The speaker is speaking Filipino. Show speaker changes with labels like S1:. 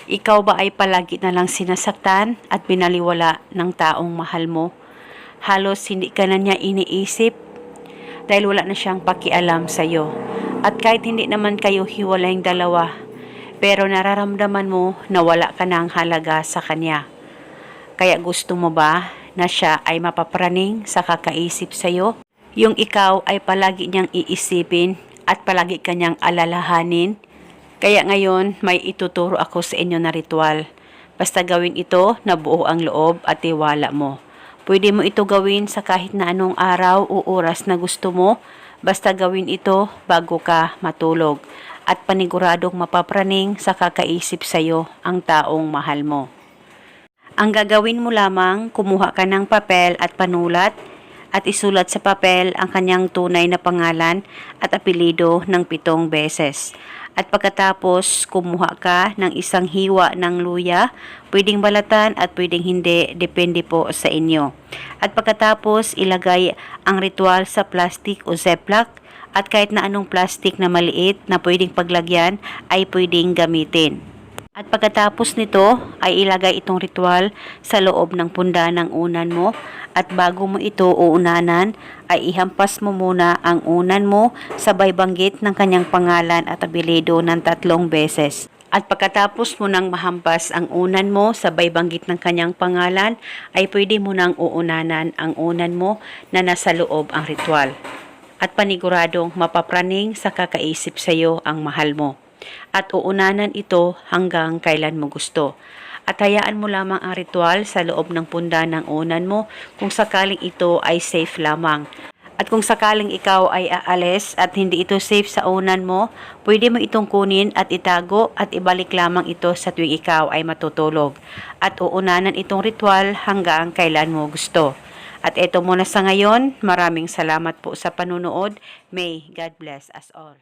S1: Ikaw ba ay palagi na lang sinasaktan at binaliwala ng taong mahal mo? Halos hindi ka na niya iniisip dahil wala na siyang pakialam sa iyo. At kahit hindi naman kayo hiwalayng dalawa, pero nararamdaman mo na wala ka ng halaga sa kanya. Kaya gusto mo ba na siya ay mapapraning sa kakaisip sa iyo? Yung ikaw ay palagi niyang iisipin at palagi kanyang alalahanin. Kaya ngayon may ituturo ako sa inyo na ritual. Basta gawin ito na buo ang loob at tiwala mo. Pwede mo ito gawin sa kahit na anong araw o oras na gusto mo. Basta gawin ito bago ka matulog. At paniguradong mapapraning sa kakaisip sa iyo ang taong mahal mo. Ang gagawin mo lamang, kumuha ka ng papel at panulat at isulat sa papel ang kanyang tunay na pangalan at apelido ng 7 beses. At pagkatapos, kumuha ka ng isang hiwa ng luya, pwedeng balatan at pwedeng hindi, depende po sa inyo. At pagkatapos, ilagay ang ritual sa plastic o ziplock at kahit na anong plastic na maliit na pwedeng paglagyan ay pwedeng gamitin. At pagkatapos nito ay ilagay itong ritual sa loob ng punda ng unan mo at bago mo ito uunanan ay ihampas mo muna ang unan mo sabay banggit ng kanyang pangalan at apelyido ng 3 beses. At pagkatapos mo nang mahampas ang unan mo sabay banggit ng kanyang pangalan ay pwede mo nang uunanan ang unan mo na nasa loob ang ritual. At paniguradong mapapraning sa kakaisip sa iyo ang mahal mo. At uunanan ito hanggang kailan mo gusto. At hayaan mo lamang ang ritual sa loob ng punda ng unan mo kung sakaling ito ay safe lamang. At kung sakaling ikaw ay aalis at hindi ito safe sa unan mo, pwede mo itong kunin at itago at ibalik lamang ito sa tuwing ikaw ay matutulog. At uunanan itong ritual hanggang kailan mo gusto. At ito muna sa ngayon, maraming salamat po sa panunood. May God bless us all.